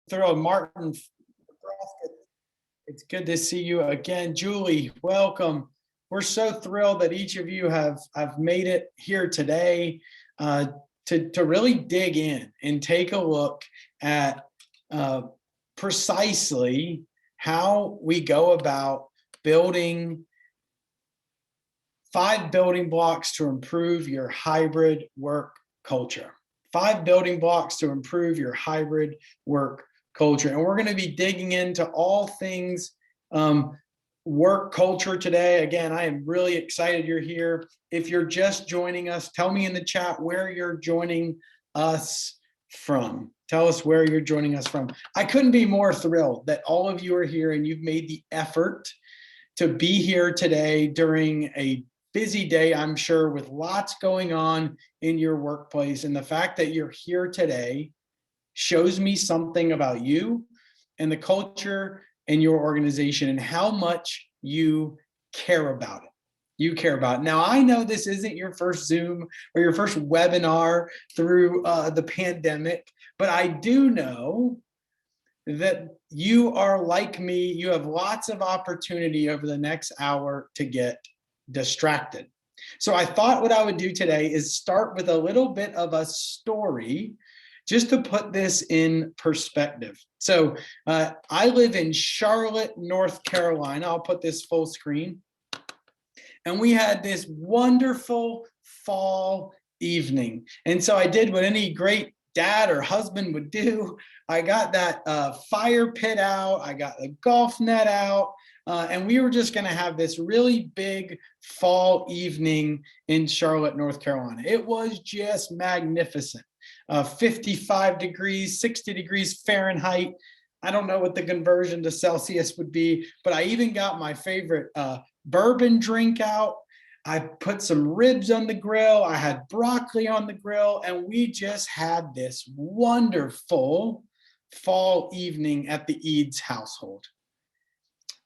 thrilled. Martin, it's good to see you again. Julie, welcome. We're so thrilled that each of you have made it here today to really dig in and take a look at precisely how we go about building 5 building blocks to improve your hybrid work culture. 5 building blocks to improve your hybrid work culture. And we're going to be digging into all things work culture today. Again, I am really excited you're here. If you're just joining us, tell me in the chat where you're joining us from. Tell us where you're joining us from. I couldn't be more thrilled that all of you are here and you've made the effort to be here today during a busy day, I'm sure, with lots going on in your workplace. And the fact that you're here today shows me something about you and the culture in your organization and how much you care about it. You care about it. Now, I know this isn't your first Zoom or your first webinar through the pandemic, but I do know that you are like me. You have lots of opportunity over the next hour to get distracted. So I thought what I would do today is start with a little bit of a story just to put this in perspective. So I live in Charlotte, North Carolina. I'll put this full screen. And we had this wonderful fall evening. And so I did what any great dad or husband would do. I got that fire pit out. I got the golf net out. And we were just going to have this really big fall evening in Charlotte, North Carolina. It was just magnificent. 55 degrees, 60 degrees Fahrenheit. I don't know what the conversion to Celsius would be, but I even got my favorite bourbon drink out. I put some ribs on the grill. I had broccoli on the grill, and we just had this wonderful fall evening at the Eades household.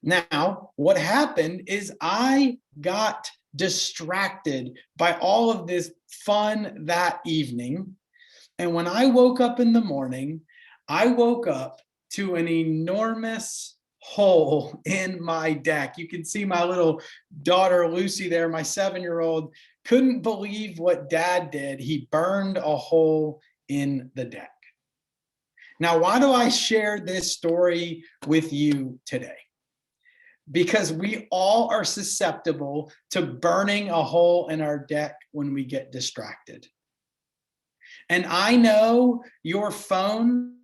Now, what happened is I got distracted by all of this fun that evening. And when I woke up in the morning, I woke up to an enormous hole in my deck. You can see my little daughter, Lucy, there, my 7-year-old, couldn't believe what Dad did. He burned a hole in the deck. Now, why do I share this story with you today? Because we all are susceptible to burning a hole in our deck when we get distracted. And I know your phone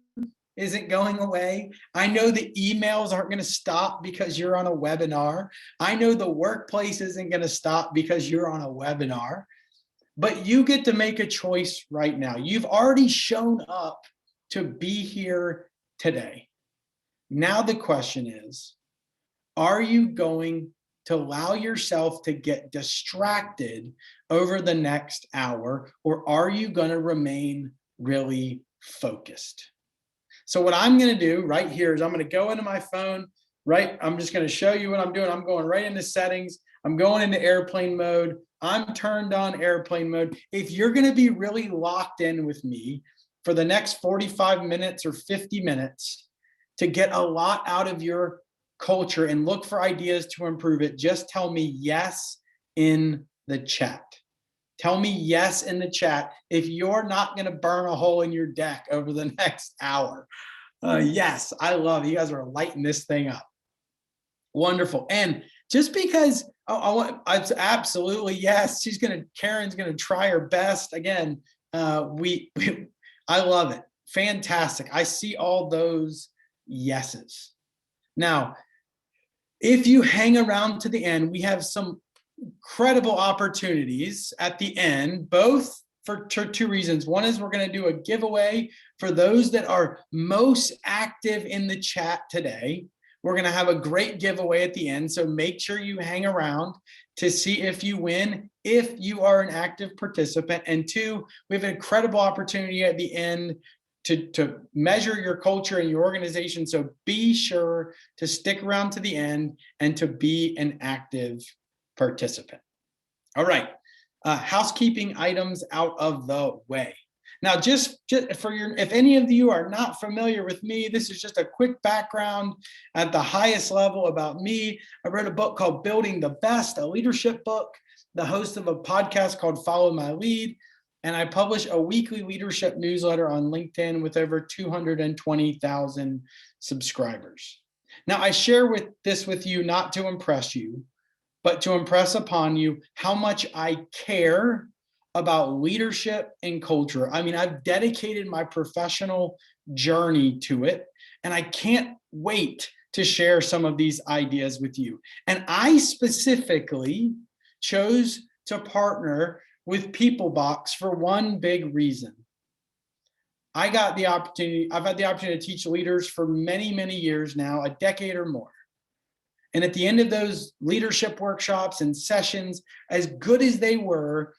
isn't going away. I know the emails aren't going to stop because you're on a webinar. I know the workplace isn't going to stop because you're on a webinar. But you get to make a choice right now. You've already shown up to be here today. Now the question is, are you going to allow yourself to get distracted over the next hour, or are you going to remain really focused? So what I'm going to do right here is I'm going to go into my phone, right? I'm just going to show you what I'm doing. I'm going right into settings. I'm going into airplane mode. I'm turned on airplane mode. If you're going to be really locked in with me for the next 45 minutes or 50 minutes to get a lot out of your culture and look for ideas to improve it, just tell me yes in the chat. Tell me yes in the chat if you're not going to burn a hole in your deck over the next hour. Yes, I love it. You guys are lighting this thing up. Wonderful. And just because it's absolutely yes, Karen's going to try her best. Again, I love it. Fantastic. I see all those yeses. Now, if you hang around to the end, we have some incredible opportunities at the end, both for 2 reasons. One is we're going to do a giveaway for those that are most active in the chat today. We're going to have a great giveaway at the end, so make sure you hang around to see if you win, if you are an active participant. And 2, we have an incredible opportunity at the end to measure your culture and your organization. So be sure to stick around to the end and to be an active participant. All right, housekeeping items out of the way. Now, just for if any of you are not familiar with me, this is just a quick background at the highest level about me. I wrote a book called Building the Best, a leadership book, the host of a podcast called Follow My Lead, and I publish a weekly leadership newsletter on LinkedIn with over 220,000 subscribers. Now, I share this with you not to impress you, but to impress upon you how much I care about leadership and culture. I mean, I've dedicated my professional journey to it, and I can't wait to share some of these ideas with you. And I specifically chose to partner with Peoplebox for one big reason. I've had the opportunity to teach leaders for many, many years now, a decade or more. And at the end of those leadership workshops and sessions, as good as they were,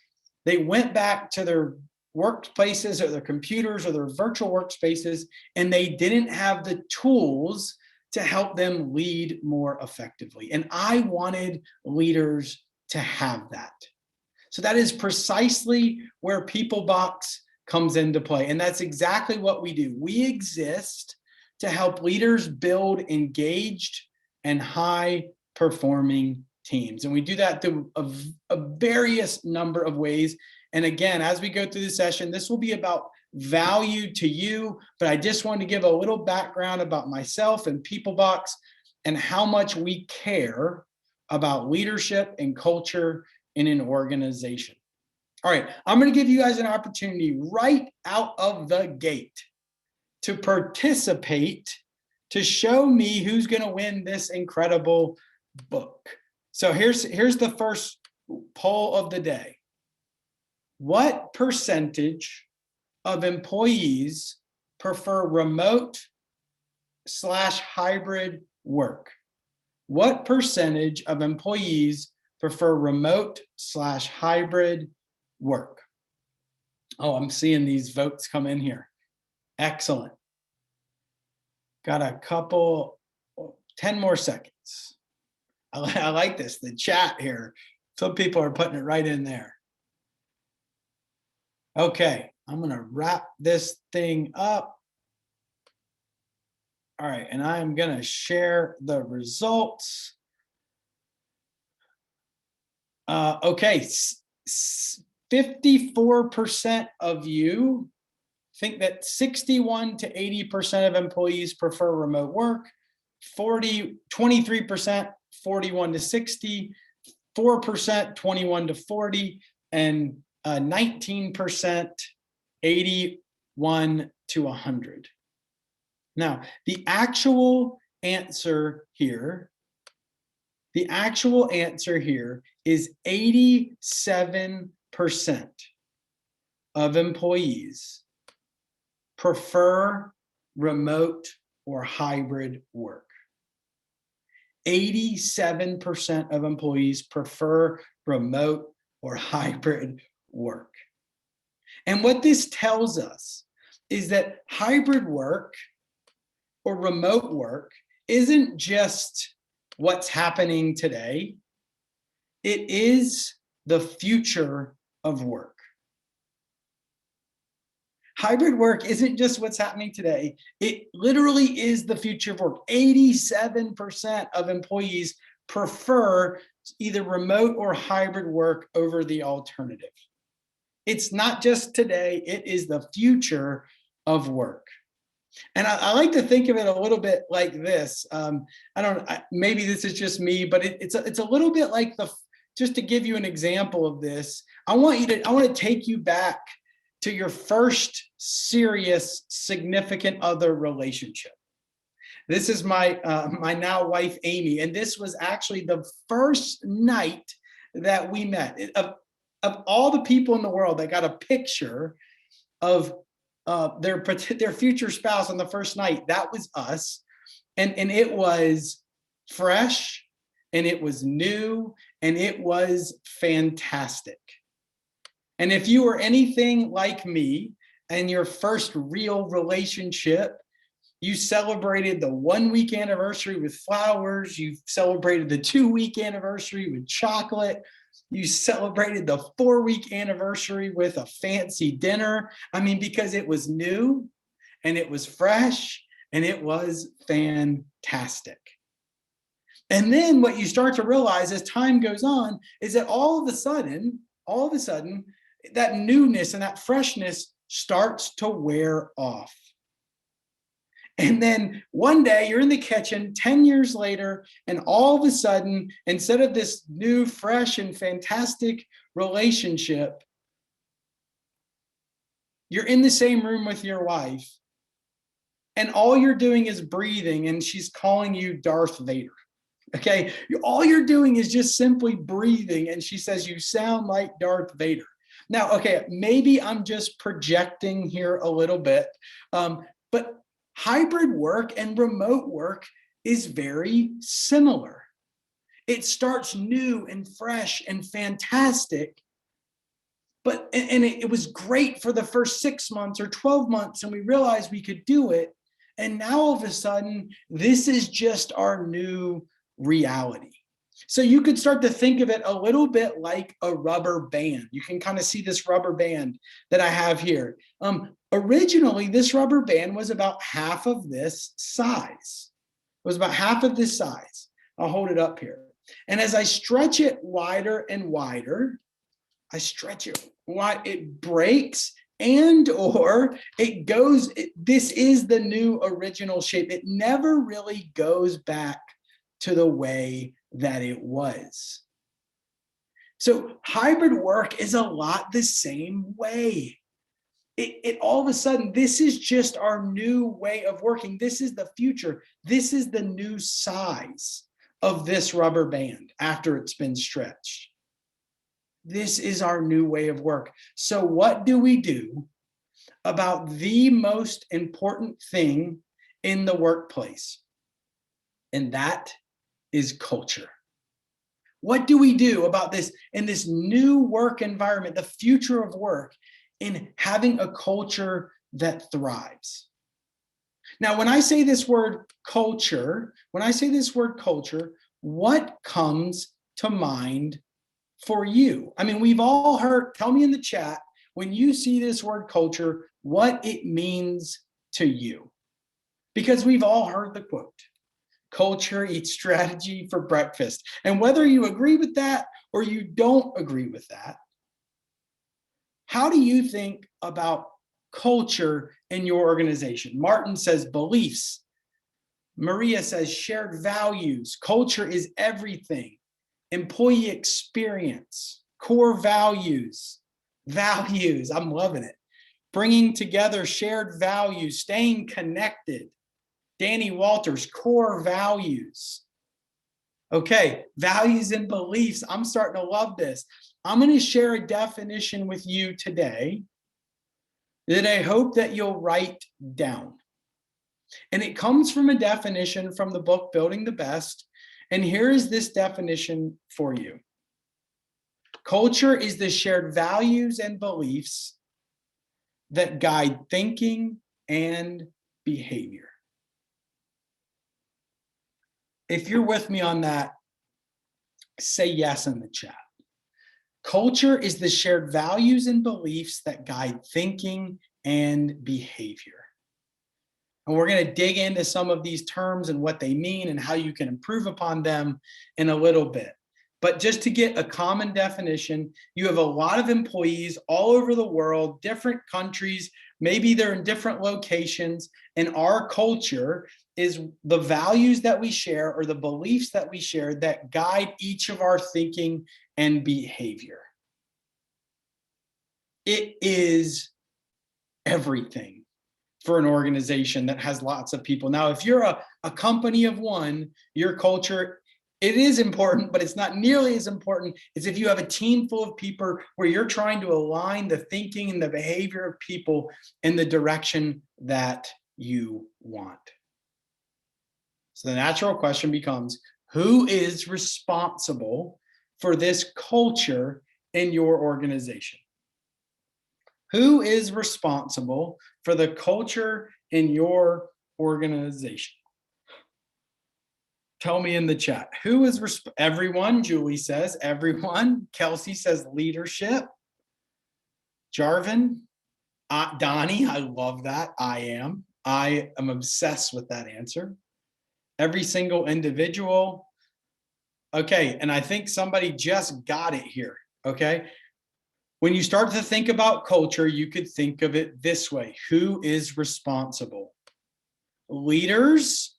they went back to their workplaces or their computers or their virtual workspaces, and they didn't have the tools to help them lead more effectively. And I wanted leaders to have that. So that is precisely where Peoplebox comes into play. And that's exactly what we do. We exist to help leaders build engaged and high-performing teams. And we do that through a various number of ways. And again, as we go through the session, this will be about value to you, but I just wanted to give a little background about myself and Peoplebox and how much we care about leadership and culture in an organization. All right, I'm going to give you guys an opportunity right out of the gate to participate, to show me who's going to win this incredible book. So here's the first poll of the day. What percentage of employees prefer remote/hybrid work? What percentage of employees prefer remote/hybrid work? Oh, I'm seeing these votes come in here. Excellent. Got a couple, 10 more seconds. I like this, the chat here. Some people are putting it right in there. Okay, I'm gonna wrap this thing up. All right, and I'm gonna share the results. Okay, 54% of you think that 61 to 80% of employees prefer remote work, 23%, 41 to 60, 4%, 21 to 40, and 19%, 81 to 100. Now, the actual answer here is 87% of employees prefer remote or hybrid work. 87% of employees prefer remote or hybrid work. And what this tells us is that hybrid work or remote work isn't just what's happening today. It is the future of work. Hybrid work isn't just what's happening today. It literally is the future of work. 87% of employees prefer either remote or hybrid work over the alternative. It's not just today, it is the future of work. And I like to think of it a little bit like this. Maybe this is just me, but it's a little bit like just to give you an example of this, I want to take you back to your first serious significant other relationship. This is my now wife, Amy, and this was actually the first night that we met. Of all the people in the world that got a picture of their future spouse on the first night, that was us. And it was fresh, and it was new, and it was fantastic. And if you were anything like me and your first real relationship, you celebrated the 1-week anniversary with flowers, you celebrated the 2-week anniversary with chocolate, You celebrated the 4-week anniversary with a fancy dinner. I mean, because it was new and it was fresh and it was fantastic. And then what you start to realize as time goes on is that all of a sudden, that newness and that freshness starts to wear off. And then one day you're in the kitchen 10 years later, and all of a sudden, instead of this new, fresh, and fantastic relationship, you're in the same room with your wife, and all you're doing is breathing, and she's calling you Darth Vader. Okay, all you're doing is just simply breathing, and she says, "You sound like Darth Vader." Now, okay, maybe I'm just projecting here a little bit, but hybrid work and remote work is very similar. It starts new and fresh and fantastic, but it was great for the first 6 months or 12 months, and we realized we could do it. And now all of a sudden, this is just our new reality. So you could start to think of it a little bit like a rubber band. You can kind of see this rubber band that I have here. Originally, this rubber band was about half of this size. It was about half of this size. I'll hold it up here. And as I stretch it wider and wider, I stretch it wide, it breaks and or it goes, this is the new original shape. It never really goes back to the way that it was. So hybrid work is a lot the same way. It all of a sudden, this is just our new way of working. This is the future. This is the new size of this rubber band after it's been stretched. This is our new way of work. So what do we do about the most important thing in the workplace? And that is culture. What do we do about this in this new work environment, the future of work, in having a culture that thrives? Now, when I say this word culture, what comes to mind for you? I mean, we've all heard, tell me in the chat, when you see this word culture, what it means to you. Because we've all heard the quote, culture eats strategy for breakfast. And whether you agree with that or you don't agree with that, how do you think about culture in your organization? Martin says beliefs. Maria says shared values. Culture is everything. Employee experience, core values, I'm loving it. Bringing together shared values, staying connected. Danny Walters, core values. Okay, values and beliefs. I'm starting to love this. I'm going to share a definition with you today that I hope that you'll write down. And it comes from a definition from the book, Building the Best. And here is this definition for you. Culture is the shared values and beliefs that guide thinking and behavior. If you're with me on that, say yes in the chat. Culture is the shared values and beliefs that guide thinking and behavior. And we're going to dig into some of these terms and what they mean and how you can improve upon them in a little bit. But just to get a common definition, you have a lot of employees all over the world, different countries, maybe they're in different locations, and our culture is the values that we share or the beliefs that we share that guide each of our thinking and behavior. It is everything for an organization that has lots of people. Now, if you're a company of one, your culture, it is important, but it's not nearly as important as if you have a team full of people where you're trying to align the thinking and the behavior of people in the direction that you want. So the natural question becomes, who is responsible for this culture in your organization? Who is responsible for the culture in your organization? Tell me in the chat. Who is everyone? Julie says everyone. Kelsey says leadership. Jarvin, Donnie, I love that. I am obsessed with that answer. Every single individual. Okay, and I think somebody just got it here. Okay. When you start to think about culture, you could think of it this way. Who is responsible? Leaders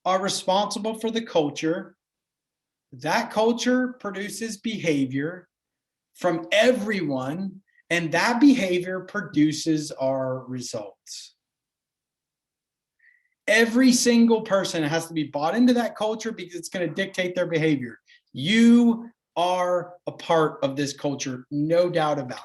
are responsible for the culture. That culture produces behavior from everyone, and that behavior produces our results. Every single person has to be bought into that culture because it's going to dictate their behavior. You are a part of this culture, no doubt about it.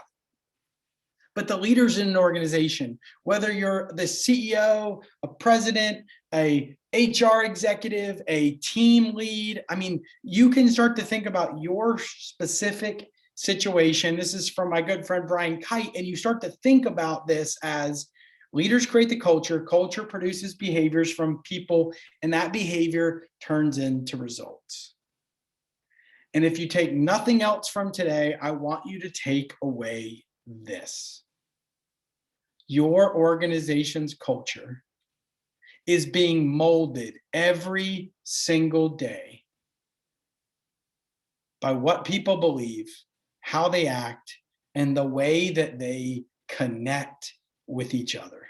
But the leaders in an organization, whether you're the CEO, a president, a HR executive, a team lead, I mean, you can start to think about your specific situation. This is from my good friend Brian Kite, and you start to think about this as leaders create the culture, culture produces behaviors from people, and that behavior turns into results. And if you take nothing else from today, I want you to take away this. Your organization's culture is being molded every single day by what people believe, how they act, and the way that they connect with each other.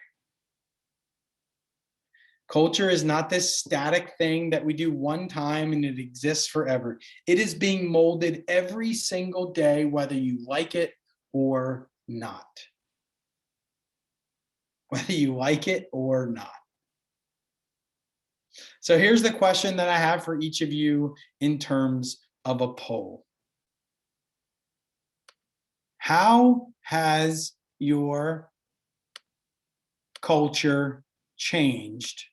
Culture is not this static thing that we do one time and it exists forever. It is being molded every single day, whether you like it or not. Whether you like it or not. So here's the question that I have for each of you in terms of a poll. How has your culture changed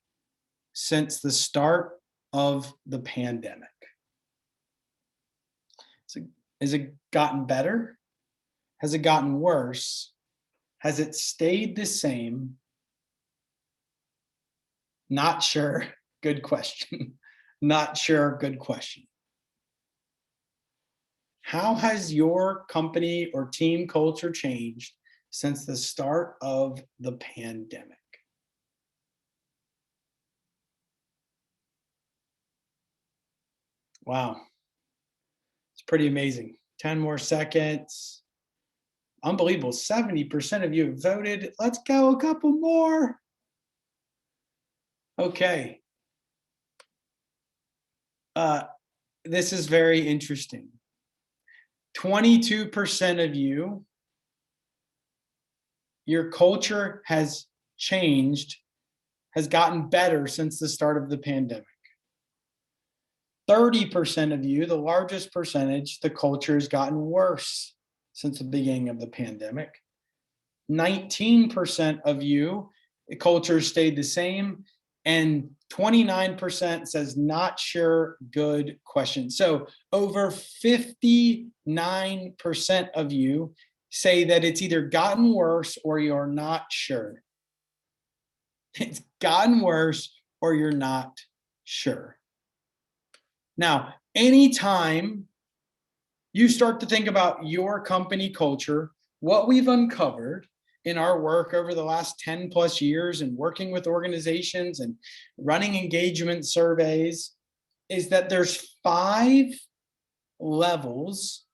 since the start of the pandemic? Has it gotten better? Has it gotten worse? Has it stayed the same? Not sure. Good question. Not sure. Good question. How has your company or team culture changed since the start of the pandemic? Wow. It's pretty amazing. 10 more seconds. Unbelievable. 70% of you have voted. Let's go a couple more. Okay. This is very interesting. 22% of you, your culture has changed, has gotten better since the start of the pandemic. 30% of you, the largest percentage, the culture has gotten worse since the beginning of the pandemic. 19% of you, the culture stayed the same. And 29% says not sure, good question. So over 59% of you say that it's either gotten worse or you're not sure. It's gotten worse or you're not sure. Now, anytime you start to think about your company culture, what we've uncovered in our work over the last 10 plus years and working with organizations and running engagement surveys is that there's 5 levels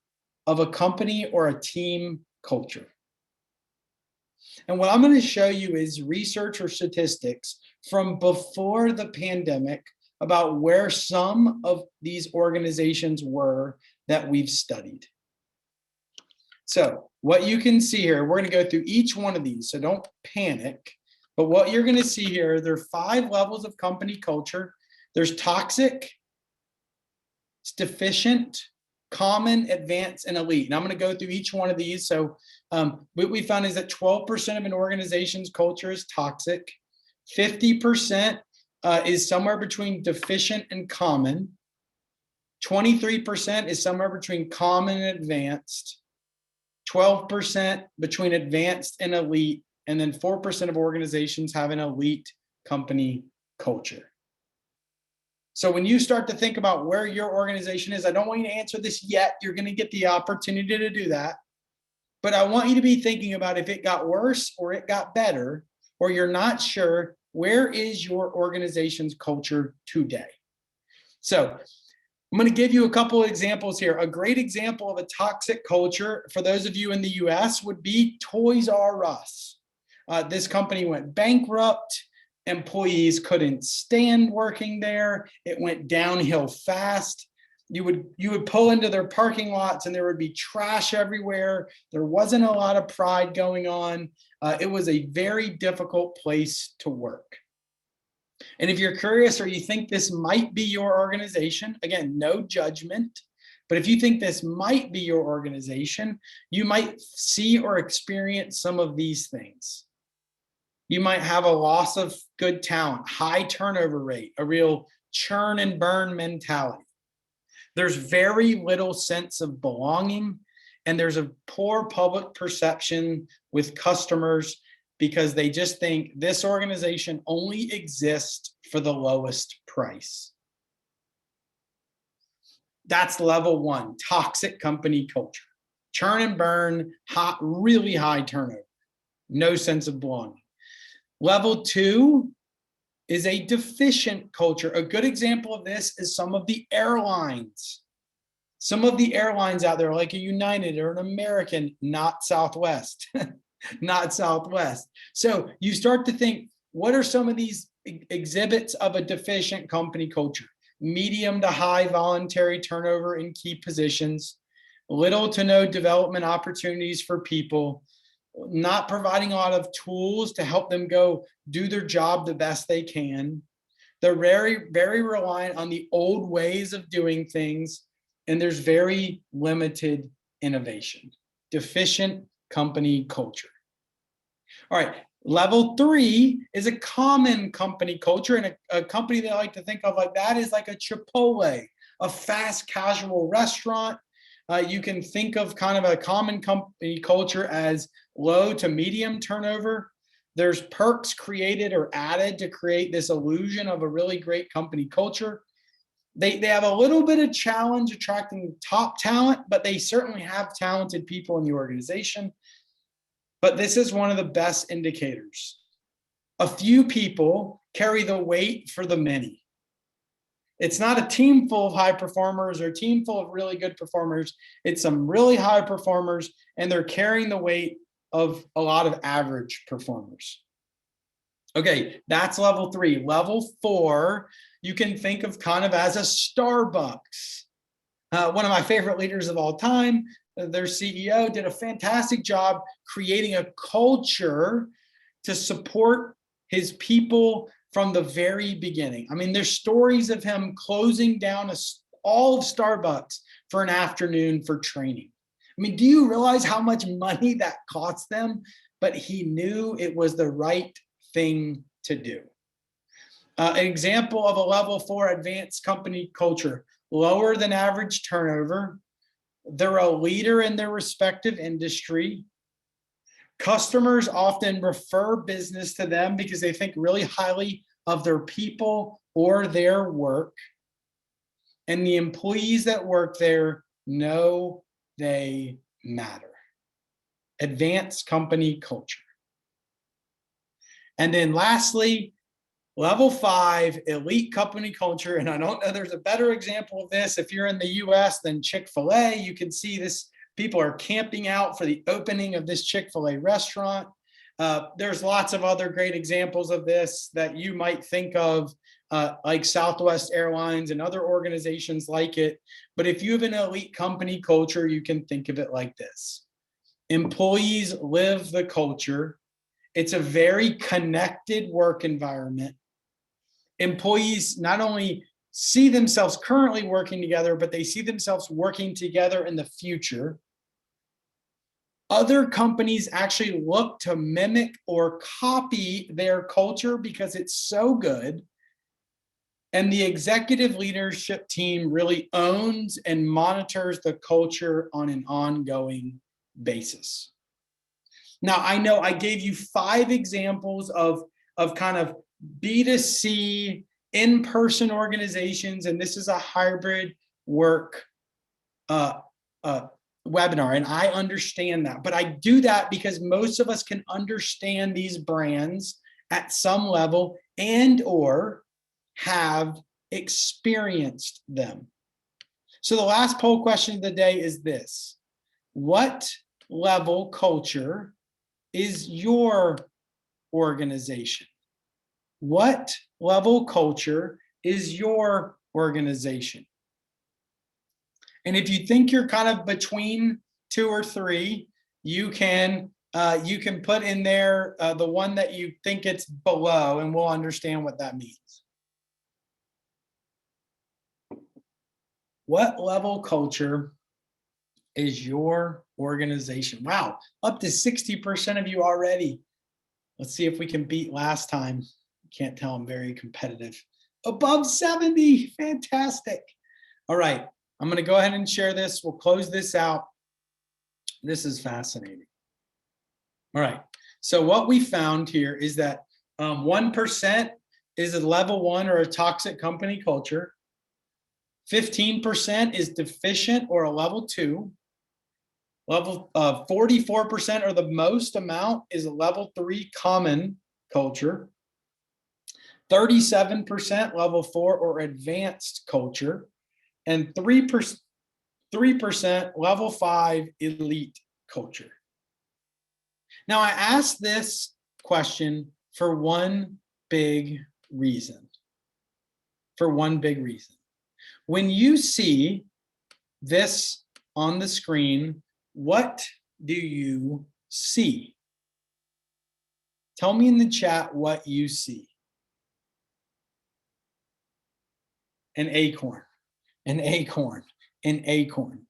of a company or a team culture. And what I'm going to show you is research or statistics from before the pandemic about where some of these organizations were that we've studied. So what you can see here, we're going to go through each one of these, so don't panic. But what you're going to see here, there are 5 levels of company culture. There's toxic, it's deficient, common, advanced, and elite. And I'm going to go through each one of these. So what we found is that 12% of an organization's culture is toxic. 50% is somewhere between deficient and common. 23% is somewhere between common and advanced. 12% between advanced and elite, and then 4% of organizations have an elite company culture. So when you start to think about where your organization is, I don't want you to answer this yet. You're going to get the opportunity to do that. But I want you to be thinking about if it got worse or it got better, or you're not sure, where is your organization's culture today? So I'm going to give you a couple of examples here. A great example of a toxic culture for those of you in the US would be Toys R Us. This company went bankrupt. Employees couldn't stand working there. It went downhill fast. You would pull into their parking lots and there would be trash everywhere. There wasn't a lot of pride going on. It was a very difficult place to work. And if you're curious or you think this might be your organization, again, no judgment, but if you think this might be your organization, you might see or experience some of these things. You might have a loss of good talent, high turnover rate, a real churn and burn mentality. There's very little sense of belonging, and there's a poor public perception with customers because they just think this organization only exists for the lowest price. That's level one, toxic company culture. Churn and burn, really high turnover, no sense of belonging. Level two is a deficient culture. A good example of this is some of the airlines. Some of the airlines out there, like a United or an American, not Southwest, not Southwest. So you start to think, what are some of these exhibits of a deficient company culture? Medium to high voluntary turnover in key positions, little to no development opportunities for people, not providing a lot of tools to help them go do their job the best they can. They're very, very reliant on the old ways of doing things, and there's very limited innovation. Deficient company culture. All right, level three is a common company culture, and a company that I like to think of like that is like a Chipotle, a fast casual restaurant. You can think of kind of a common company culture as low to medium turnover. There's perks created or added to create this illusion of a really great company culture. They have a little bit of challenge attracting top talent, but they certainly have talented people in the organization. But this is one of the best indicators. A few people carry the weight for the many. It's not a team full of high performers or a team full of really good performers. It's some really high performers, and they're carrying the weight of a lot of average performers. Okay, that's level three. Level four, you can think of kind of as a Starbucks. One of my favorite leaders of all time, their CEO, did a fantastic job creating a culture to support his people from the very beginning. I mean, there's stories of him closing down all of Starbucks for an afternoon for training. I mean, do you realize how much money that cost them? But he knew it was the right thing to do. An example of a level four advanced company culture, lower than average turnover. They're a leader in their respective industry. Customers often refer business to them because they think really highly of their people or their work. And the employees that work there know they matter. Advanced company culture. And then lastly, level five, elite company culture. And I don't know, there's a better example of this. If you're in the US than Chick-fil-A, you can see this. People are camping out for the opening of this Chick-fil-A restaurant. There's lots of other great examples of this that you might think of, like Southwest Airlines and other organizations like it. But if you have an elite company culture, you can think of it like this. Employees live the culture. It's a very connected work environment. Employees not only see themselves currently working together, but they see themselves working together in the future. Other companies actually look to mimic or copy their culture because it's so good. And the executive leadership team really owns and monitors the culture on an ongoing basis. Now, I know I gave you 5 examples of kind of B2C in-person organizations, and this is a hybrid work webinar, and I understand that, but I do that because most of us can understand these brands at some level and or have experienced them. So the last poll question of the day is this: what level culture is your organization? What level culture is your organization? And if you think you're kind of between 2 or 3, you can put in there the one that you think it's below, and we'll understand what that means. What level culture is your organization? Wow, up to 60% of you already. Let's see if we can beat last time. Can't tell, I'm very competitive. Above 70, fantastic. All right, I'm gonna go ahead and share this. We'll close this out. This is fascinating. All right, so what we found here is that 1% is a level 1 or a toxic company culture. 15% is deficient or a level 2. Level 44% or the most amount is a level 3 common culture. 37% level 4 or advanced culture, and 3% level 5 elite culture. Now, I asked this question for one big reason. When you see this on the screen, what do you see? Tell me in the chat what you see. An acorn, an acorn, an acorn,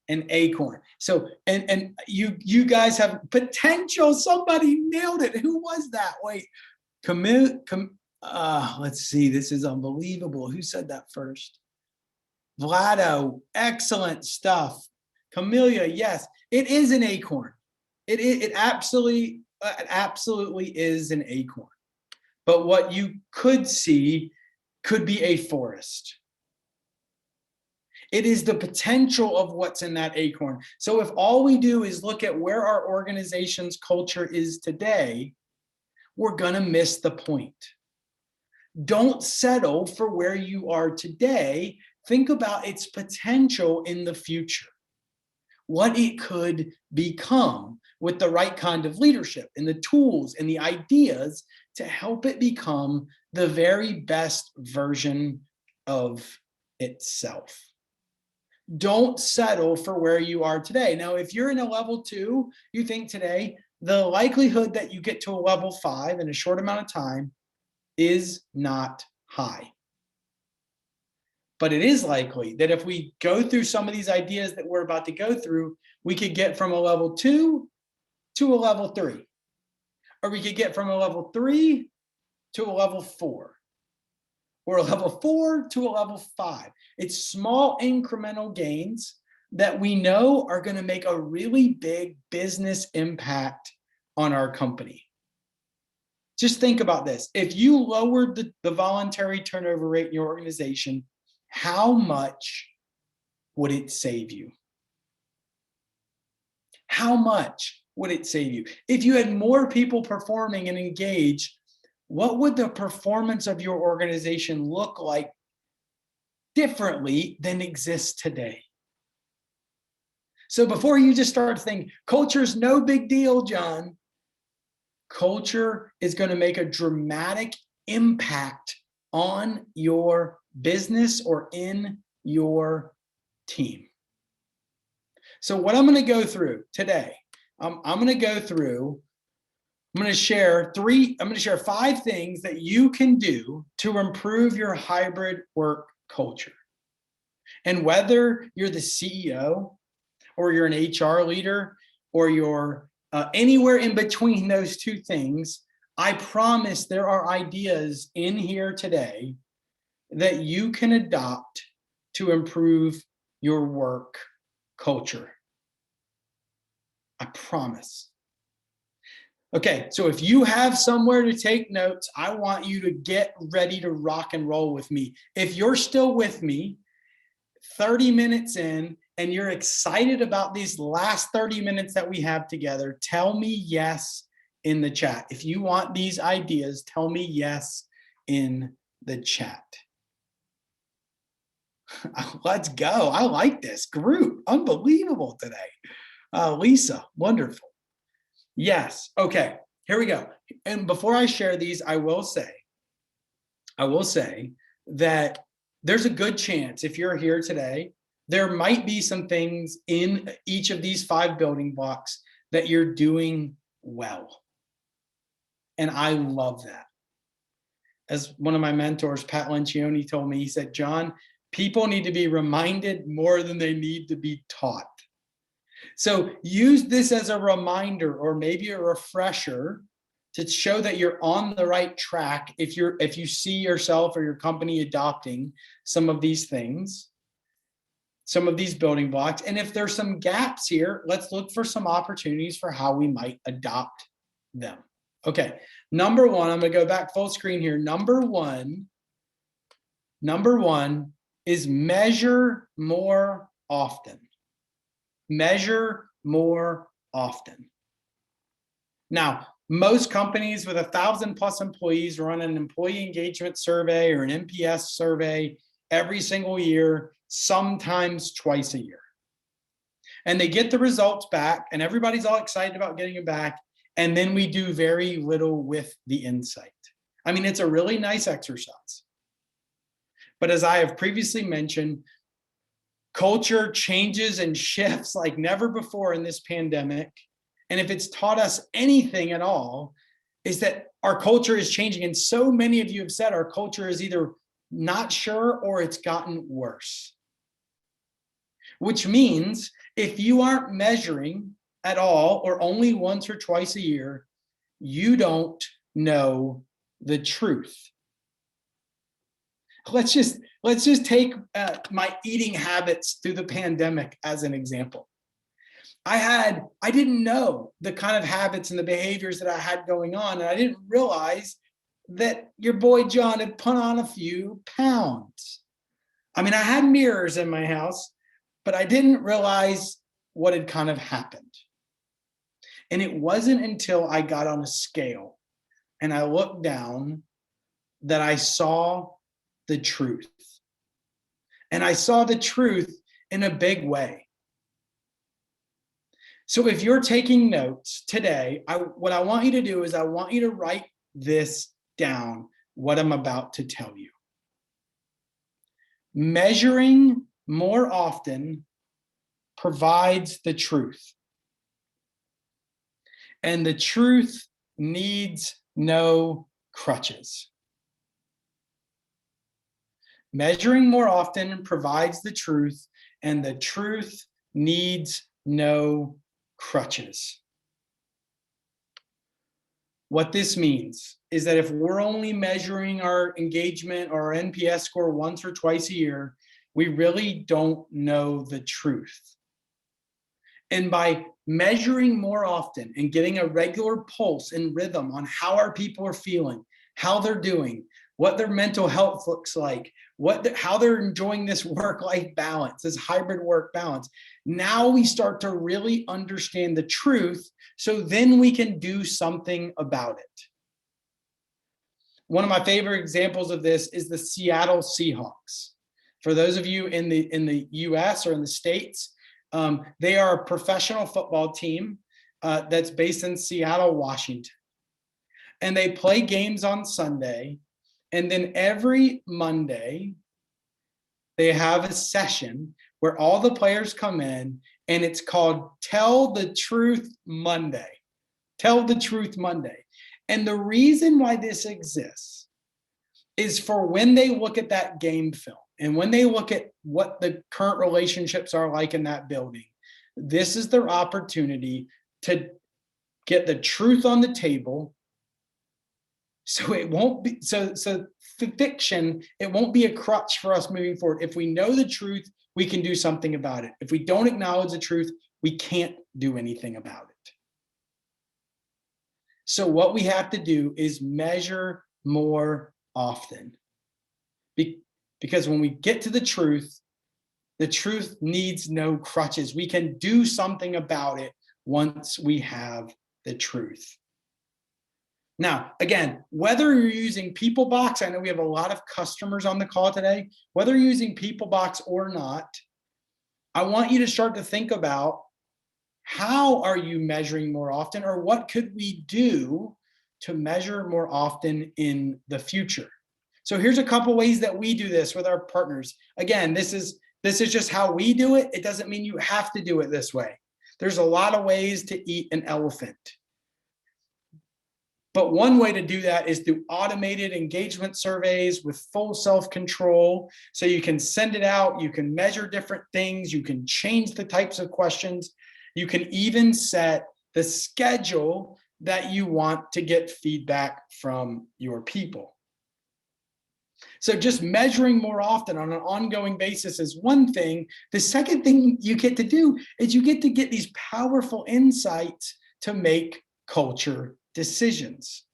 an acorn. So, and you guys have potential. Somebody nailed it. Who was that? Wait, let's see. This is unbelievable. Who said that first? Vlado, excellent stuff. Camellia, yes, it is an acorn. It absolutely is an acorn. But what you could see could be a forest. It is the potential of what's in that acorn. So if all we do is look at where our organization's culture is today, we're gonna miss the point. Don't settle for where you are today. Think about its potential in the future. What it could become with the right kind of leadership and the tools and the ideas to help it become the very best version of itself. Don't settle for where you are today. Now, if you're in a level 2, you think today, the likelihood that you get to a level 5 in a short amount of time is not high. But it is likely that if we go through some of these ideas that we're about to go through, we could get from a level 2 to a level 3. Or we could get from a level 3 to a level 4. Or a level 4 to a level 5. It's small incremental gains that we know are going to make a really big business impact on our company. Just think about this. If you lowered the voluntary turnover rate in your organization, how much would it save you? How much would it save you? If you had more people performing and engaged, what would the performance of your organization look like differently than exists today? So before you just start thinking, culture's no big deal, John. Culture is going to make a dramatic impact on your business or in your team. So what I'm going to go through today, I'm going to share 5 things that you can do to improve your hybrid work culture. And whether you're the CEO or you're an HR leader or you're anywhere in between those 2 things, I promise there are ideas in here today that you can adopt to improve your work culture. I promise. Okay, so if you have somewhere to take notes, I want you to get ready to rock and roll with me. If you're still with me, 30 minutes in, and you're excited about these last 30 minutes that we have together, tell me yes in the chat. If you want these ideas, tell me yes in the chat. Let's go. I like this group. Unbelievable today. Lisa, wonderful. Yes. Okay, here we go. And before I share these, I will say that there's a good chance if you're here today, there might be some things in each of these 5 building blocks that you're doing well. And I love that. As one of my mentors, Pat Lencioni, told me, he said, John, people need to be reminded more than they need to be taught. So use this as a reminder or maybe a refresher to show that you're on the right track if you see yourself or your company adopting some of these things, some of these building blocks. And if there's some gaps here, let's look for some opportunities for how we might adopt them. Okay, number one, I'm going to go back full screen here. Number one is measure more often. Measure more often. Now, most companies with 1,000+ employees run an employee engagement survey or an NPS survey every single year, sometimes twice a year. And they get the results back, and everybody's all excited about getting it back. And then we do very little with the insight. I mean, it's a really nice exercise. But as I have previously mentioned, culture changes and shifts like never before in this pandemic. And if it's taught us anything at all, is that our culture is changing. And so many of you have said our culture is either not sure or it's gotten worse. Which means if you aren't measuring at all or only once or twice a year, you don't know the truth. Let's just take my eating habits through the pandemic as an example. I didn't know the kind of habits and the behaviors that I had going on, and I didn't realize that your boy John had put on a few pounds. I mean, I had mirrors in my house, but I didn't realize what had kind of happened. And it wasn't until I got on a scale and I looked down that I saw the truth. And I saw the truth in a big way. So if you're taking notes today, what I want you to do is I want you to write this down, what I'm about to tell you. Measuring more often provides the truth. And the truth needs no crutches. Measuring more often provides the truth, and the truth needs no crutches. What this means is that if we're only measuring our engagement or our NPS score once or twice a year, we really don't know the truth. And by measuring more often and getting a regular pulse and rhythm on how our people are feeling, how they're doing, what their mental health looks like, how they're enjoying this work-life balance, this hybrid work balance. Now we start to really understand the truth, so then we can do something about it. One of my favorite examples of this is the Seattle Seahawks. For those of you in the US or in the States, they are a professional football team that's based in Seattle, Washington. And they play games on Sunday. And then every Monday, they have a session where all the players come in, and it's called Tell the Truth Monday. Tell the Truth Monday. And the reason why this exists is for when they look at that game film and when they look at what the current relationships are like in that building, this is their opportunity to get the truth on the table. So it won't be so fiction, it won't be a crutch for us moving forward. If we know the truth, we can do something about it. If we don't acknowledge the truth, we can't do anything about it. So what we have to do is measure more often. Because when we get to the truth needs no crutches. We can do something about it once we have the truth. Now, again, whether you're using Peoplebox, I know we have a lot of customers on the call today, whether you're using Peoplebox or not, I want you to start to think about, how are you measuring more often, or what could we do to measure more often in the future? So here's a couple ways that we do this with our partners. Again, this is just how we do it. It doesn't mean you have to do it this way. There's a lot of ways to eat an elephant. But one way to do that is through automated engagement surveys with full self-control. So you can send it out, you can measure different things, you can change the types of questions, you can even set the schedule that you want to get feedback from your people. So just measuring more often on an ongoing basis is one thing. The second thing you get to do is you get to get these powerful insights to make culture decisions.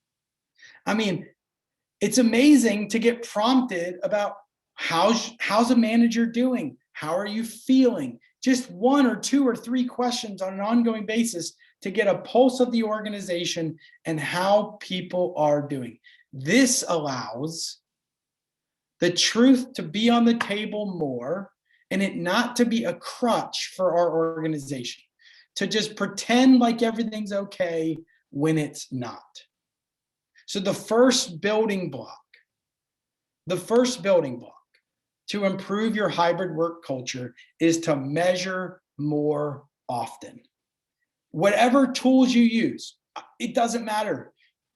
I mean, it's amazing to get prompted about how's a manager doing? How are you feeling? Just 1 or 2 or 3 questions on an ongoing basis to get a pulse of the organization and how people are doing. This allows the truth to be on the table more, and it not to be a crutch for our organization, to just pretend like everything's okay when it's not. So the first building block to improve your hybrid work culture is to measure more often. Whatever tools you use, it doesn't matter.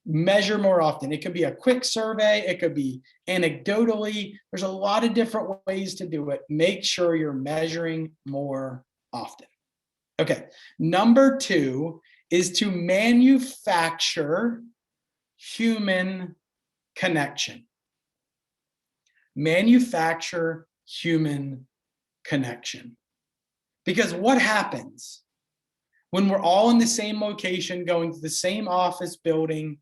Measure more often. It could be a quick survey, it could be anecdotally. There's a lot of different ways to do it. Make sure you're measuring more often. Okay, number 2 is to manufacture human connection. Manufacture human connection. Because what happens when we're all in the same location, going to the same office building?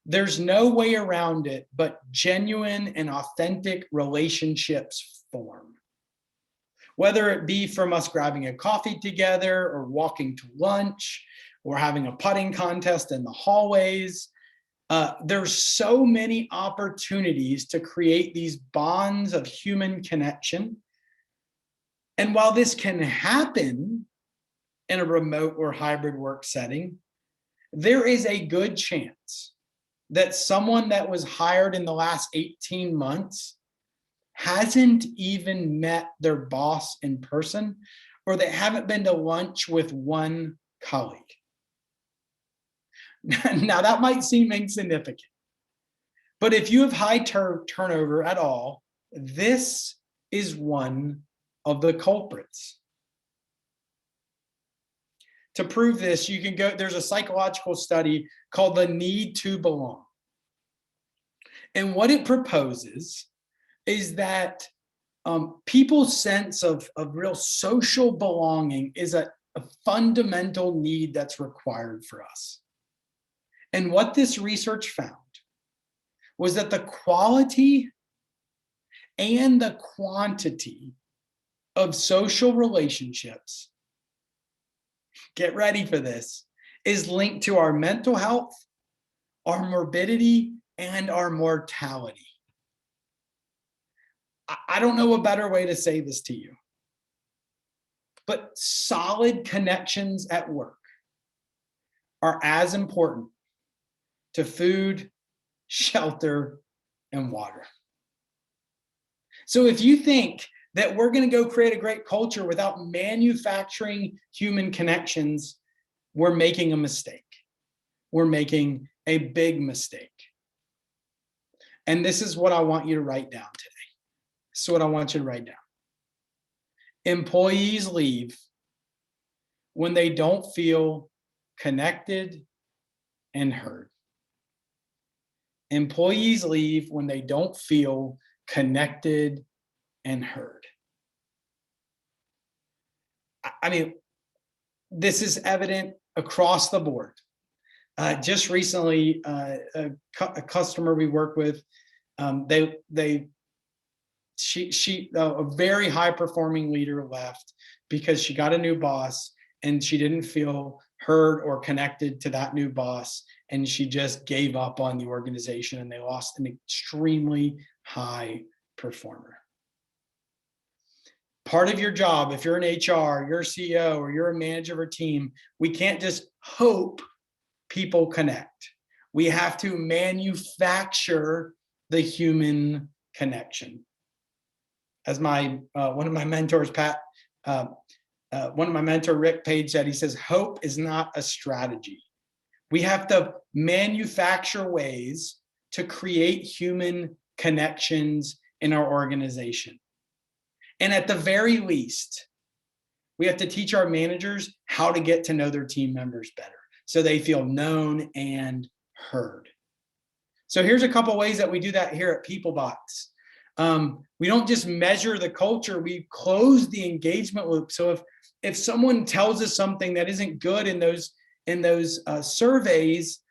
There's no way around it, but genuine and authentic relationships form. Whether it be from us grabbing a coffee together, or walking to lunch, or having a putting contest in the hallways, there's so many opportunities to create these bonds of human connection. And while this can happen in a remote or hybrid work setting, there is a good chance that someone that was hired in the last 18 months hasn't even met their boss in person, or they haven't been to lunch with one colleague. Now, that might seem insignificant, but if you have high turnover at all, this is one of the culprits. To prove this, you can go, there's a psychological study called The Need to Belong. And what it proposes is that people's sense of real social belonging is a fundamental need that's required for us. And what this research found was that the quality and the quantity of social relationships, get ready for this, is linked to our mental health, our morbidity, and our mortality. I don't know a better way to say this to you, but solid connections at work are as important to food, shelter, and water. So if you think that we're going to go create a great culture without manufacturing human connections, we're making a mistake. We're making a big mistake. And this is what I want you to write down today. This is what I want you to write down. Employees leave when they don't feel connected and heard. Employees leave when they don't feel connected and heard. I mean, this is evident across the board. Just recently, a customer we work with, a very high performing leader left because she got a new boss and she didn't feel heard or connected to that new boss, and she just gave up on the organization, and they lost an extremely high performer. Part of your job, if you're an HR, you're a CEO, or you're a manager of a team, we can't just hope people connect. We have to manufacture the human connection. As one of my mentors, Rick Page said, he says, hope is not a strategy. We have to manufacture ways to create human connections in our organization. And at the very least, we have to teach our managers how to get to know their team members better so they feel known and heard. So here's a couple ways that we do that here at Peoplebox. We don't just measure the culture, we close the engagement loop. So if someone tells us something that isn't good in those surveys,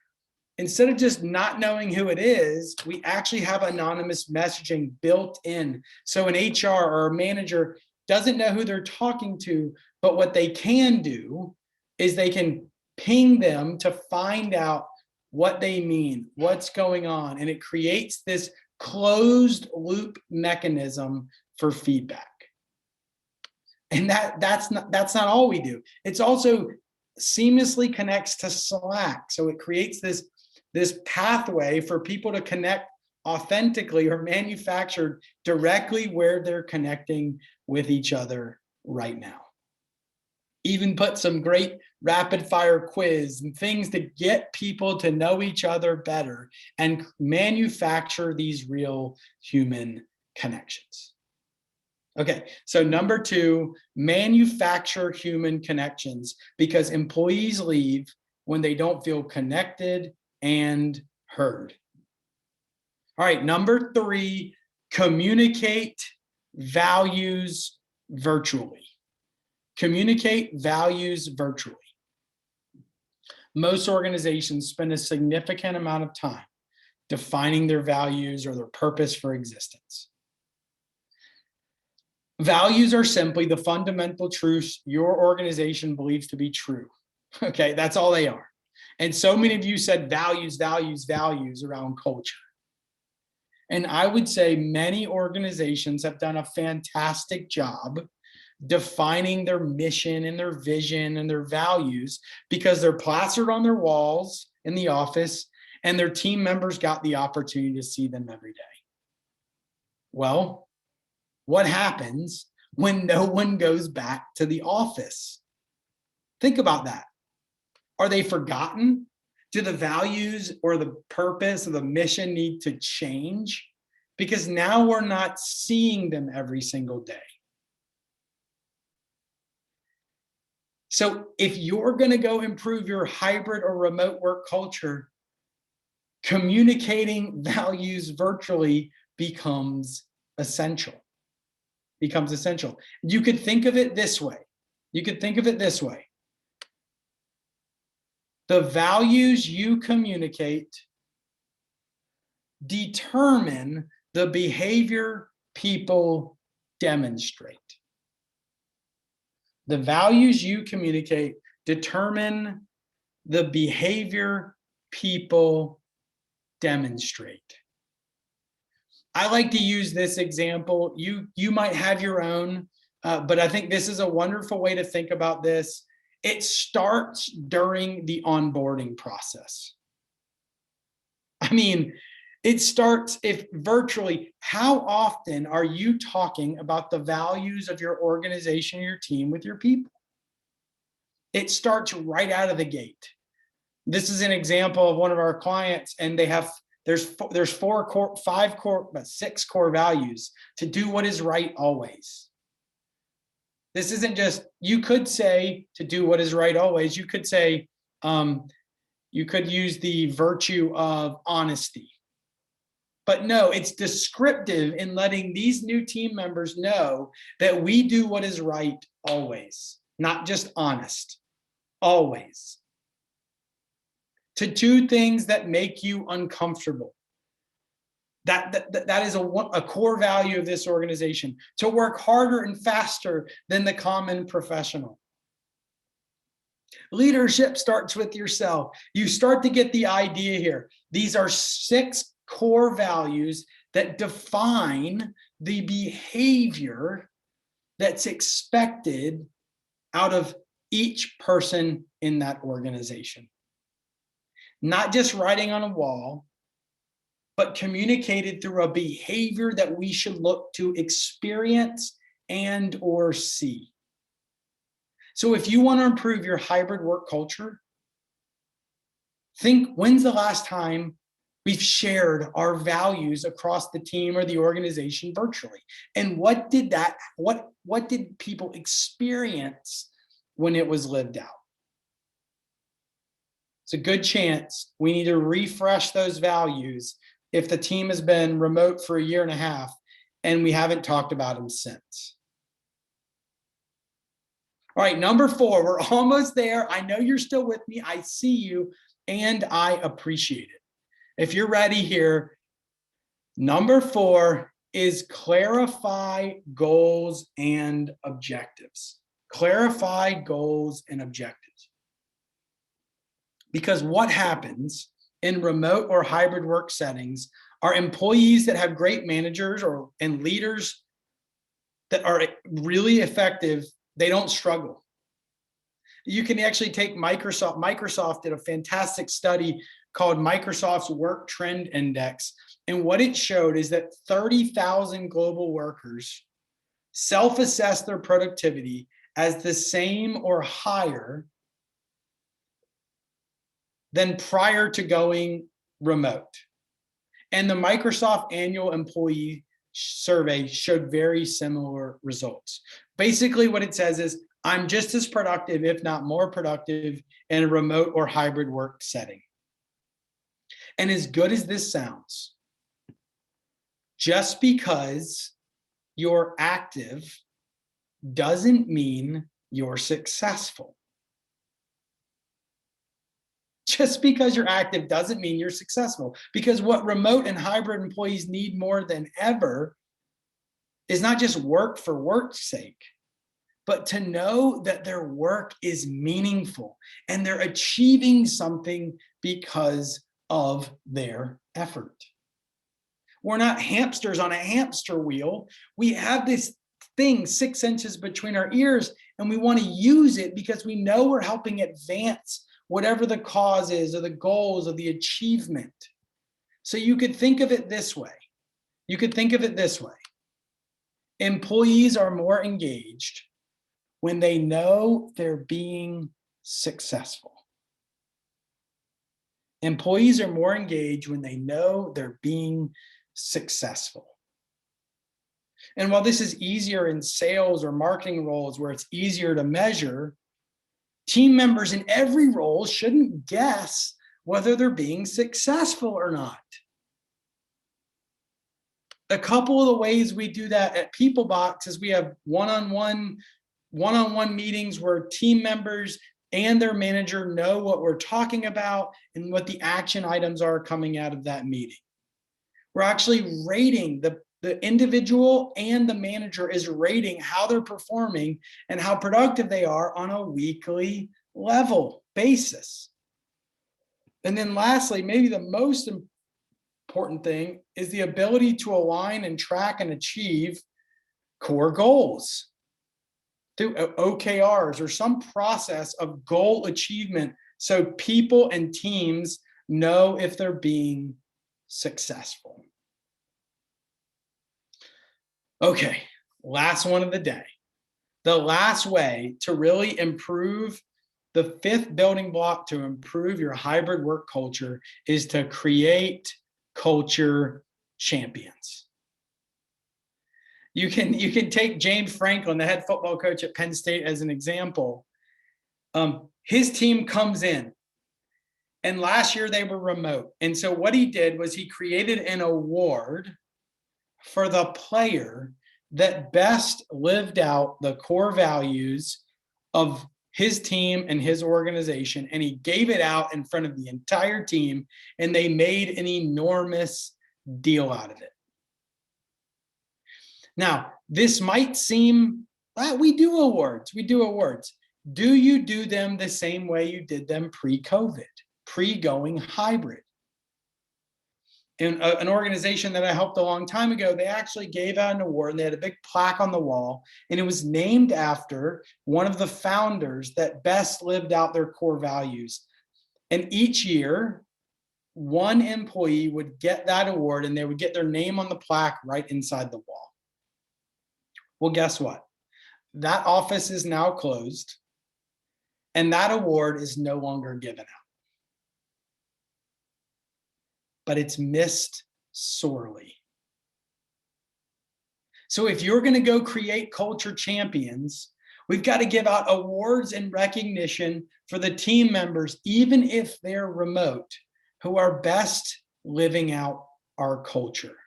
instead of just not knowing who it is, we actually have anonymous messaging built in. So an HR or a manager doesn't know who they're talking to, but what they can do is they can ping them to find out what they mean, what's going on. And it creates this closed loop mechanism for feedback. And that's not all we do. It's also seamlessly connects to Slack. So it creates this pathway for people to connect authentically or manufactured directly where they're connecting with each other right now. Even put some great rapid fire quiz and things to get people to know each other better and manufacture these real human connections. Okay, so number 2, manufacture human connections, because employees leave when they don't feel connected and heard. All right, number 3, communicate values virtually. Communicate values virtually. Most organizations spend a significant amount of time defining their values or their purpose for existence. Values are simply the fundamental truths your organization believes to be true. Okay, that's all they are. And so many of you said values, values, values around culture. And I would say many organizations have done a fantastic job defining their mission and their vision and their values because they're plastered on their walls in the office and their team members got the opportunity to see them every day. Well, what happens when no one goes back to the office? Think about that. Are they forgotten? Do the values or the purpose or the mission need to change? Because now we're not seeing them every single day. So if you're going to go improve your hybrid or remote work culture, communicating values virtually becomes essential. You could think of it this way. The values you communicate determine the behavior people demonstrate. The values you communicate determine the behavior people demonstrate. I like to use this example. You might have your own, but I think this is a wonderful way to think about this. It starts during the onboarding process. I mean, it starts if virtually, how often are you talking about the values of your organization, your team with your people? It starts right out of the gate. This is an example of one of our clients, and there's 6 core values: to do what is right always. This isn't just, you could say to do what is right always. You could say, you could use the virtue of honesty. But no, it's descriptive in letting these new team members know that we do what is right always, not just honest, always. to do things that make you uncomfortable. That is a core value of this organization, to work harder and faster than the common professional. Leadership starts with yourself. You start to get the idea here. These are 6 core values that define the behavior that's expected out of each person in that organization. Not just writing on a wall, but communicated through a behavior that we should look to experience and or see. So if you want to improve your hybrid work culture, think, when's the last time we've shared our values across the team or the organization virtually? And what did people experience when it was lived out? It's a good chance we need to refresh those values if the team has been remote for 1.5 years and we haven't talked about them since. All right, number 4, we're almost there. I know you're still with me. I see you and I appreciate it. If you're ready here, number 4 is clarify goals and objectives. Clarify goals and objectives. Because what happens in remote or hybrid work settings are employees that have great managers and leaders that are really effective. They don't struggle. You can actually take Microsoft. Microsoft did a fantastic study called Microsoft's Work Trend Index. And what it showed is that 30,000 global workers self-assess their productivity as the same or higher than prior to going remote. And the Microsoft annual employee survey showed very similar results. Basically, what it says is, I'm just as productive, if not more productive, in a remote or hybrid work setting. And as good as this sounds, just because you're active doesn't mean you're successful. Just because you're active doesn't mean you're successful, because what remote and hybrid employees need more than ever is not just work for work's sake, but to know that their work is meaningful and they're achieving something because of their effort. We're not hamsters on a hamster wheel. We have this thing 6 inches between our ears, and we want to use it because we know we're helping advance whatever the cause is or the goals or the achievement. So you could think of it this way. Employees are more engaged when they know they're being successful. Employees are more engaged when they know they're being successful. And while this is easier in sales or marketing roles where it's easier to measure, team members in every role shouldn't guess whether they're being successful or not. A couple of the ways we do that at Peoplebox is we have one-on-one meetings where team members and their manager know what we're talking about and what the action items are coming out of that meeting. We're actually rating the individual, and the manager is rating how they're performing and how productive they are on a weekly level basis. And then lastly, maybe the most important thing is the ability to align and track and achieve core goals through OKRs or some process of goal achievement so people and teams know if they're being successful. Okay, last one of the day. The last way to really improve the 5th building block to improve your hybrid work culture is to create culture champions. You can take James Franklin, the head football coach at Penn State, as an example. His team comes in, and last year they were remote. And so what he did was he created an award for the player that best lived out the core values of his team and his organization, and he gave it out in front of the entire team, and they made an enormous deal out of it. Now, this might seem, we do awards. Do you do them the same way you did them pre-COVID, pre-going hybrid? In an organization that I helped a long time ago, they actually gave out an award, and they had a big plaque on the wall, and it was named after one of the founders that best lived out their core values. And each year, one employee would get that award, and they would get their name on the plaque right inside the wall. Well, guess what? That office is now closed, and that award is no longer given out. But it's missed sorely. So if you're going to go create culture champions, we've got to give out awards and recognition for the team members, even if they're remote, who are best living out our culture.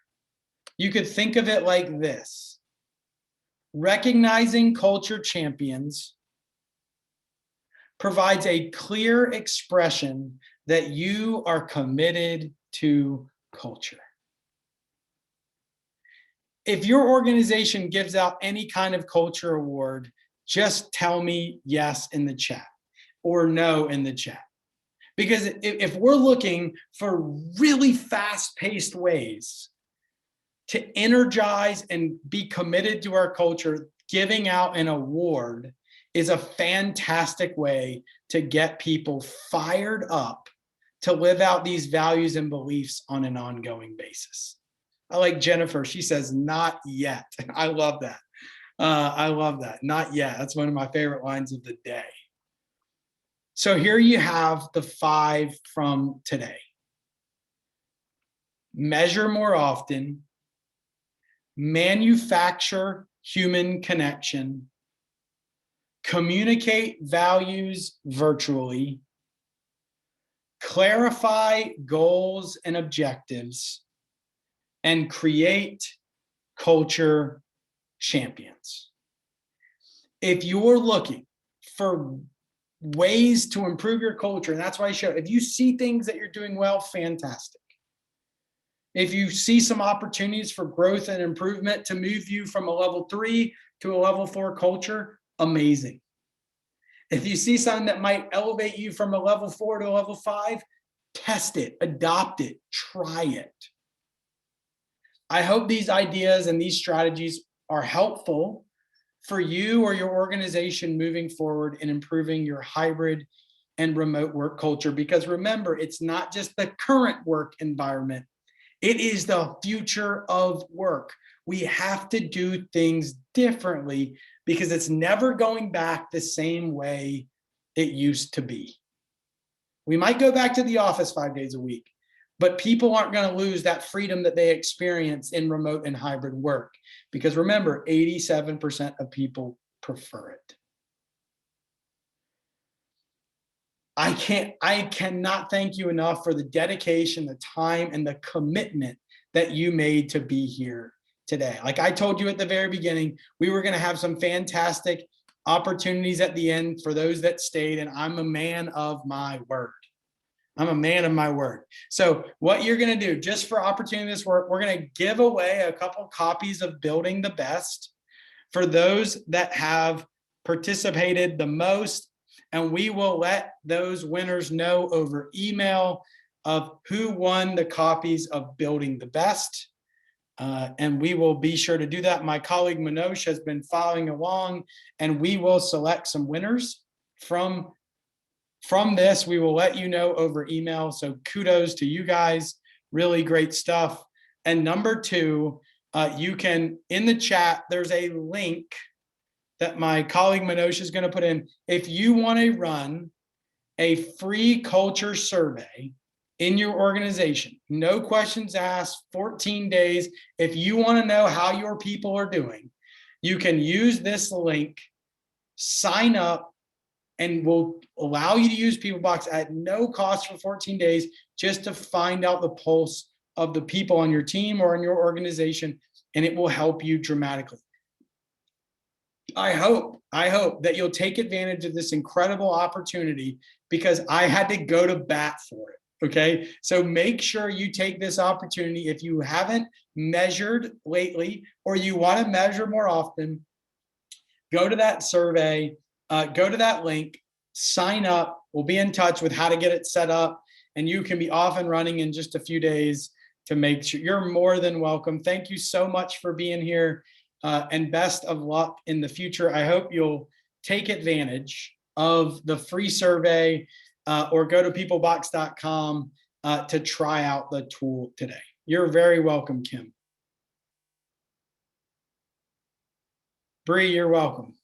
You could think of it like this: recognizing culture champions provides a clear expression that you are committed to culture. If your organization gives out any kind of culture award, just tell me yes in the chat or no in the chat. Because if we're looking for really fast-paced ways to energize and be committed to our culture, giving out an award is a fantastic way to get people fired up to live out these values and beliefs on an ongoing basis. I like Jennifer. She says, not yet. I love that. I love that. Not yet. That's one of my favorite lines of the day. So here you have the 5 from today. Measure more often. Manufacture human connection. Communicate values virtually. Clarify goals and objectives, and create culture champions. If you're looking for ways to improve your culture, and that's why I show, if you see things that you're doing well, fantastic. If you see some opportunities for growth and improvement to move you from a level 3 to a level 4 culture, amazing. If you see something that might elevate you from a level 4 to a level 5, test it, adopt it, try it. I hope these ideas and these strategies are helpful for you or your organization moving forward in improving your hybrid and remote work culture. Because remember, it's not just the current work environment, it is the future of work. We have to do things differently because it's never going back the same way it used to be. We might go back to the office 5 days a week, but people aren't going to lose that freedom that they experience in remote and hybrid work. Because remember, 87% of people prefer it. I cannot thank you enough for the dedication, the time, and the commitment that you made to be here today. Like I told you at the very beginning, we were going to have some fantastic opportunities at the end for those that stayed, and I'm a man of my word. I'm a man of my word. So what you're going to do, just for opportunity this work, we're going to give away a couple copies of Building the Best for those that have participated the most, and we will let those winners know over email of who won the copies of Building the Best. And we will be sure to do that. My colleague Manoj has been following along, and we will select some winners from this. We will let you know over email. So kudos to you guys. Really great stuff. And number 2, you can, in the chat, there's a link that my colleague Manoj is going to put in. If you want to run a free culture survey in your organization, no questions asked, 14 days. If you want to know how your people are doing, you can use this link, sign up, and we'll allow you to use Peoplebox at no cost for 14 days just to find out the pulse of the people on your team or in your organization, and it will help you dramatically. I hope that you'll take advantage of this incredible opportunity because I had to go to bat for it. Okay. So make sure you take this opportunity. If you haven't measured lately or you want to measure more often, go to that survey, go to that link, sign up. We'll be in touch with how to get it set up, and you can be off and running in just a few days to make sure. You're more than welcome. Thank you so much for being here, and best of luck in the future. I hope you'll take advantage of the free survey, or go to peoplebox.com to try out the tool today. You're very welcome, Kim. Bree, you're welcome.